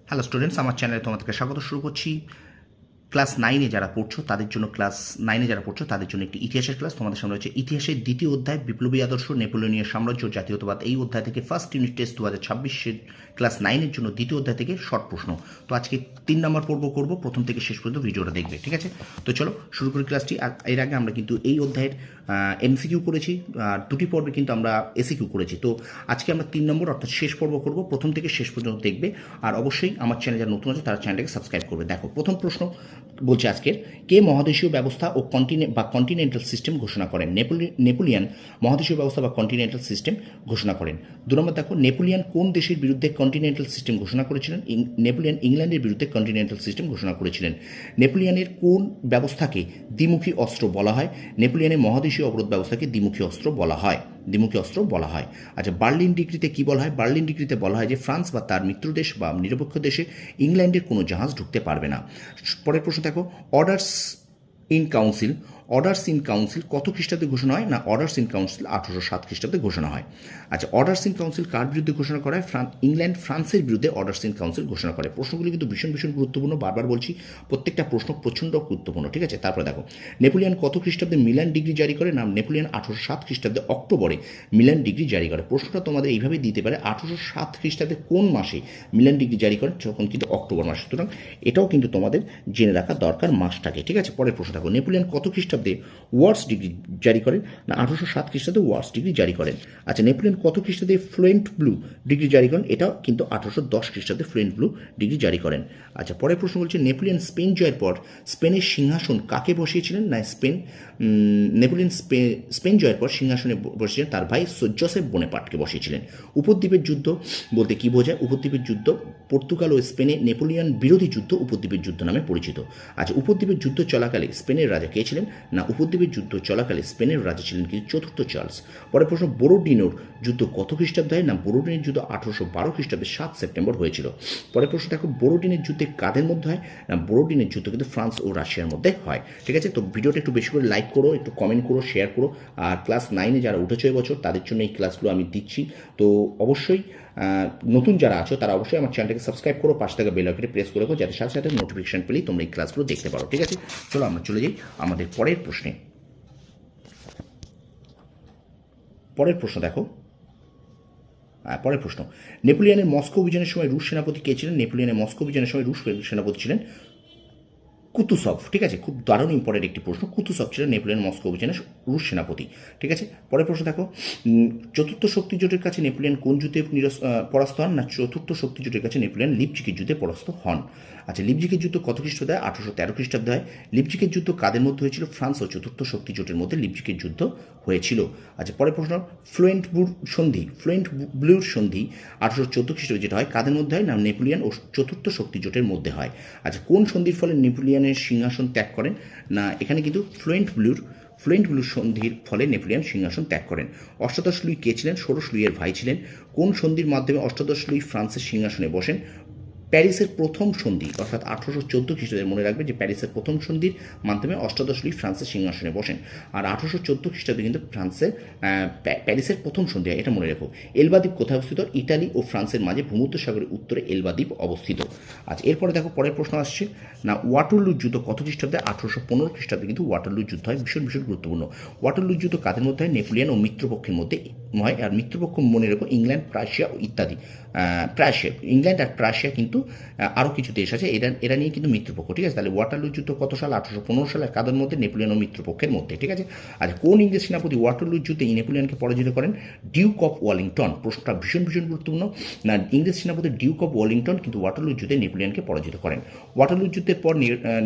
Hello students, আমার চ্যানেলে তোমাদেরকে স্বাগত। শুরু করছি ক্লাস নাইনে যারা পড়ছো তাদের জন্য একটি ইতিহাসের ক্লাস। তোমাদের সামনে হচ্ছে ইতিহাসের দ্বিতীয় অধ্যায় বিপ্লবী আদর্শ, নেপোলিয়নীয় সাম্রাজ্য, জাতীয়তাবাদ। এই অধ্যায় থেকে ফার্স্ট ইউনিট টেস্ট 2026 ক্লাস নাইনের জন্য দ্বিতীয় অধ্যায় থেকে শর্ট প্রশ্ন। তো আজকে 3 নম্বর পর্ব করব, প্রথম থেকে শেষ পর্যন্ত ভিডিওটা দেখবে, ঠিক আছে? তো চলো শুরু করি ক্লাসটি। আর এর আগে আমরা কিন্তু এই অধ্যায়ের এমসিকিউ করেছি, আর দুটি পর্বে কিন্তু আমরা এসিকিউ করেছি। তো আজকে আমরা 3 নম্বর অর্থাৎ শেষ পর্ব করব, প্রথম থেকে শেষ পর্যন্ত দেখবে। আর অবশ্যই আমার চ্যানেল যারা নতুন আছে তারা চ্যানেলটাকে সাবস্ক্রাইব করবে। দেখো, প্রথম প্রশ্ন বলছে আজকের, কে মহাদেশীয় ব্যবস্থা ও কন্টিনেন্টাল সিস্টেম ঘোষণা করেন? নেপোলিয়ান মহাদেশীয় ব্যবস্থা বা কন্টিনেন্টাল সিস্টেম ঘোষণা করেন। 2 নম্বর দেখো, নেপোলিয়ান কোন দেশের বিরুদ্ধে কন্টিনেন্টাল সিস্টেম ঘোষণা করেছিলেন? নেপোলিয়ান ইংল্যান্ডের বিরুদ্ধে কন্টিনেন্টাল সিস্টেম ঘোষণা করেছিলেন। নেপোলিয়ানের কোন ব্যবস্থাকে দ্বিমুখী অস্ত্র বলা হয়? নেপোলিয়ানের মহাদেশীয় অবরোধ ব্যবস্থাকে দ্বিমুখী অস্ত্র বলা হয়। আচ্ছা, বার্লিন ডিক্রিতে কি বলা হয়? বার্লিন ডিক্রিতে বলা হয় যে ফ্রান্স বা তার মিত্রদেশ বা নিরপেক্ষ দেশে ইংল্যান্ডের কোনো জাহাজ ঢুকতে পারবে না। পরের প্রশ্ন দেখো, অর্ডার্স ইন কাউন্সিল কত খ্রিস্টাব্দে ঘোষণা হয়? না, অর্ডার্স ইন কাউন্সিল 1807 খ্রিস্টাব্দে ঘোষণা হয়। আচ্ছা, অর্ডার্স ইন কাউন্সিল কার বিরুদ্ধে ঘোষণা করা হয়? ইংল্যান্ড ফ্রান্সের বিরুদ্ধে অর্ডার্স ইন কাউন্সিল ঘোষণা করে। প্রশ্নগুলি কিন্তু ভীষণ গুরুত্বপূর্ণ, বারবার বলছি, প্রত্যেকটা প্রশ্ন প্রচণ্ড গুরুত্বপূর্ণ, ঠিক আছে? তারপরে দেখো, নেপোলিয়ান কত খ্রিস্টাব্দে মিলান ডিগ্রি জারি করে? না, নেপোলিয়ান 1807 খ্রিস্টাব্দে অক্টোবরে মিলান ডিগ্রি জারি করে। প্রশ্নটা তোমাদের এইভাবে দিতে পারে, 1807 খ্রিস্টাব্দে কোন মাসে মিলান ডিগ্রি জারি করেন? তখন কিন্তু অক্টোবর মাসে। সুতরাং এটাও কিন্তু তোমাদের জেনে রাখা দরকার মাসটাকে, ঠিক আছে? পরের প্রশ্ন দেখো, নেপোলিয়ান কত খ্রিস্টাব্দে ওয়ার্স ডিগ্রি জারি করেন? না, 1807 খ্রিস্টাব্দে ওয়ার্স ডিগ্রি জারি করেন। আচ্ছা, নেপোলিয়ান কত খ্রিস্টাব্দে ফ্লুয়েন্ট ব্লু ডিগ্রি জারি করেন? এটাও কিন্তু 1810 খ্রিস্টাব্দে ফ্লুয়েন্ট ব্লু ডিগ্রি জারি করেন। আচ্ছা, পরের প্রশ্ন বলছে, নেপোলিয়ান স্পেন জয়ের পর স্পেনের সিংহাসন কাকে বসিয়েছিলেন? না, নেপোলিয়ান স্পেন জয়ের পর সিংহাসনে বসিয়েছিলেন তার ভাই জোসেফ বোনেপার্টকে বসিয়েছিলেন। উপদ্বীপের যুদ্ধ বলতে কি বোঝায়? উপদ্বীপের যুদ্ধ পর্তুগাল ও স্পেনে নেপোলিয়ান বিরোধী যুদ্ধ উপদ্বীপের যুদ্ধ নামে পরিচিত। আচ্ছা, উপদ্বীপের যুদ্ধ চলাকালে স্পেনের রাজা কে ছিলেন? না, উপদ্বীপের যুদ্ধ চলাকালে স্পেনের রাজা ছিলেন কিন্তু চতুর্থ চার্লস। পরের প্রশ্ন, বোরোডিনোর যুদ্ধ কত খ্রিস্টাব্দে হয়? না, বোরোডিনের যুদ্ধ 1812 খ্রিস্টাব্দে 7 সেপ্টেম্বর হয়েছিল। পরের প্রশ্ন দেখো, বোরোডিনের যুদ্ধে কাদের মধ্যে হয়? না, বোরোডিনের যুদ্ধ কিন্তু ফ্রান্স ও রাশিয়ার মধ্যে হয়, ঠিক আছে? তো ভিডিওটা একটু বেশি করে লাইক করো, একটু কমেন্ট করো, শেয়ার করো। আর ক্লাস 9-এ যারা উঠেছে এবছর তাদের জন্য এই ক্লাসগুলো আমি দিচ্ছি। তো অবশ্যই নতুন যারা আছো তারা অবশ্যই আমার চ্যানেলটাকে সাবস্ক্রাইব করো, পাশে থাকা বেল আইকনটি প্রেস করে রাখো, যাতে সাথে সাথে নোটিফিকেশন পেলেই তোমরা এই ক্লাসগুলো দেখতে পারো, ঠিক আছে? চলো আমরা চলে যাই আমাদের পরের প্রশ্নে। পরের প্রশ্ন দেখো, পরের প্রশ্ন, নেপোলিয়ানের মস্কো অভিযানের সময় রুশ সেনাপতি কে ছিলেন? নেপোলিয়ানের মস্কো অভিযানের সময় রুশ সেনাপতি ছিলেন কুতুসভ, ঠিক আছে? খুব দারুণ ইম্পর্টেন্ট একটি প্রশ্ন। কুতুসভ ছিলেন নেপোলিয়ন মস্কো অভিযানের রুশ সেনাপতি, ঠিক আছে? পরের প্রশ্ন দেখো, চতুর্থ শক্তি জোটের কাছে নেপোলিয়ন কোন যুদ্ধে পরাস্ত হন? না, চতুর্থ শক্তি জোটের কাছে নেপোলিয়ন লিপজিকের যুদ্ধে পরাস্ত হন। আচ্ছা, লিপজিকের যুদ্ধ কত খ্রিস্টাব্দে হয়? 1813 খ্রিস্টাব্দে হয়। লিপজিকের যুদ্ধ কাদের মধ্যে হয়েছিল? ফ্রান্স ও চতুর্থ শক্তি জোটের মধ্যে লিপজিকের যুদ্ধ হয়েছিল। আচ্ছা, পরের প্রশ্ন, ফ্লুয়েন্ট ব্লুর সন্ধি 1814 খ্রিস্টাব্দে যেটা হয় কাদের মধ্যে হয়? না, নেপোলিয়ন ও চতুর্থ শক্তি জোটের মধ্যে হয়। আচ্ছা, কোন সন্ধির ফলে নেপোলিয়নের সিংহাসন ত্যাগ করেন? না, এখানে কিন্তু ফ্লুয়েন্ট ব্লুর সন্ধির ফলে নেপোলিয়ন সিংহাসন ত্যাগ করেন। অষ্টাদশ লুই কে ছিলেন? ষোড়শ লুইয়ের ভাই ছিলেন। কোন সন্ধির মাধ্যমে অষ্টাদশ লুই ফ্রান্সের সিংহাসনে বসেন? প্যারিসের প্রথম সন্ধি, অর্থাৎ 1814 খ্রিস্টাব্দে, মনে রাখবে যে প্যারিসের প্রথম সন্ধির মাধ্যমে অষ্টাদশ লুই ফ্রান্সের সিংহাসনে বসেন। আর 1814 খ্রিস্টাব্দে কিন্তু প্যারিসের প্রথম সন্ধি হয়, এটা মনে রেখো। এলবা দ্বীপ কোথায় অবস্থিত? ইটালি ও ফ্রান্সের মাঝে ভূমধ্যসাগরের উত্তরে এলবা দ্বীপ অবস্থিত। আচ্ছা, এরপরে দেখো পরের প্রশ্ন আসছে, না, ওয়াটারলুর যুদ্ধ কত খ্রিস্টাব্দে? 1815 খ্রিস্টাব্দে কিন্তু ওয়াটারলুর যুদ্ধ হয়, ভীষণ গুরুত্বপূর্ণ। ওয়াটারলুর যুদ্ধ কাদের মধ্যে হয়? নেপোলিয়ন ও মিত্রপক্ষের মধ্যে হয়। আর মিত্রপক্ষ মনে রেখো ইংল্যান্ড, প্রাশিয়া ও ইত্যাদি। ইংল্যান্ড আর প্রাশিয়া কিন্তু আরও কিছু দেশ আছে, এরা নিয়ে কিন্তু মিত্রপক্ষ, ঠিক আছে? তাহলে ওয়াটারলু যুদ্ধ কত সাল? 1815 সালে। কাদের মধ্যে? নেপোলিয়ন ও মিত্রপক্ষের মধ্যে, ঠিক আছে? আচ্ছা, কোন ইংরেজ সেনাপতি ওয়াটারলুর যুদ্ধে নেপোলিয়নকে পরাজিত করেন? Duke of Wellington. প্রশ্নটা ভীষণ গুরুত্বপূর্ণ। না, ইংরেজ সেনাপতি ডিউক অফ ওয়েলিংটন কিন্তু ওয়াটারলুর যুদ্ধে নেপোলিয়নকে পরাজিত করেন। ওয়াটারলুর যুদ্ধের পর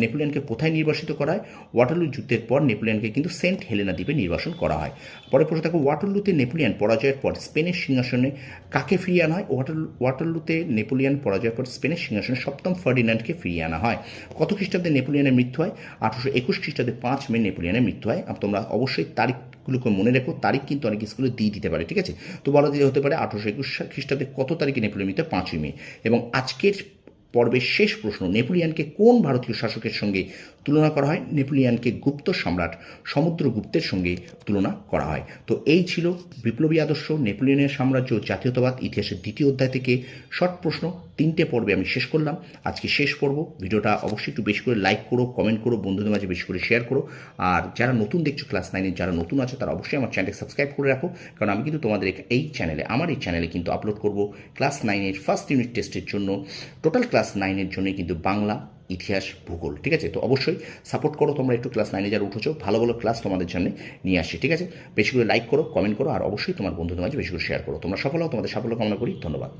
নেপোলিয়নকে কোথায় নির্বাসিত করা হয়? ওয়াটারলুর যুদ্ধের পর নেপোলিয়নকে কিন্তু সেন্ট হেলেনা দ্বীপে নির্বাসন করা হয়। পরে প্রশ্ন দেখো, ওয়াটারলুতে নেপোলিয়ন পরাজয়ের পর স্পেনের সিংহাসনে কাকে ফিরিয়ে আনা হয়? ওয়াটারলুতে নেপোলিয়ন পরাজয়ের পর স্পেনের সিংহাসনে সপ্তম ফার্ডিন্যান্ডকে ফিরিয়ে আনা হয়। কত খ্রিস্টাব্দে নেপোলিয়নের মৃত্যু হয়? 1821 খ্রিস্টাব্দে 5 মে নেপোলিয়নের মৃত্যু হয়। তোমরা অবশ্যই তারিখগুলোকে মনে রেখো, তারিখ কিন্তু অনেক স্কুলে দিয়ে দিতে পারে, ঠিক আছে? তো বলা দিয়ে হতে পারে 1821 খ্রিস্টাব্দে কত তারিখে নেপোলিয়ন মৃত্যু? 5ই মে। এবং আজকের পর্বের শেষ প্রশ্ন, নেপোলিয়নকে কোন ভারতীয় শাসকের সঙ্গে তুলনা করা হয়, নেপোলিয়ানকে গুপ্ত সম্রাট সমুদ্রগুপ্তের সঙ্গে তুলনা করা হয়। তো এই ছিল বিপ্লবী আদর্শ, নেপোলিয়নের সাম্রাজ্য, জাতীয়তাবাদ, ইতিহাসের দ্বিতীয় অধ্যায় থেকে শর্ট প্রশ্ন 3টে পর্বে আমি শেষ করলাম। আজকে শেষ পর্ব। ভিডিওটা অবশ্যই একটু বেশি করে লাইক করো, কমেন্ট করো, বন্ধুদের মাঝে বেশি করে শেয়ার করো। আর যারা নতুন দেখছো ক্লাস 9-এর, যারা নতুন আছে তারা অবশ্যই আমার চ্যানেলকে সাবস্ক্রাইব করে রাখো, কারণ আমি কিন্তু তোমাদের আমার এই চ্যানেলে কিন্তু আপলোড করব ক্লাস 9-এর ফার্স্ট ইউনিট টেস্টের জন্য, টোটাল ক্লাস 9-এর জন্য কিন্তু বাংলা, ইতিহাস, ভূগোল। ঠিক আছে, তো অবশ্যই সাপোর্ট করো তোমরা একটু। ক্লাস 9-এ যারা উঠেছো, ভালো ভালো ক্লাস তোমাদের জন্য নিয়ে আসছি। ঠিক আছে, বেশি করে লাইক করো, কমেন্ট করো, আর অবশ্যই তোমার বন্ধুদের মাঝে বেশি করে শেয়ার করো। তোমরা সফল হও, তোমাদের সাফল্য কামনা করি। ধন্যবাদ।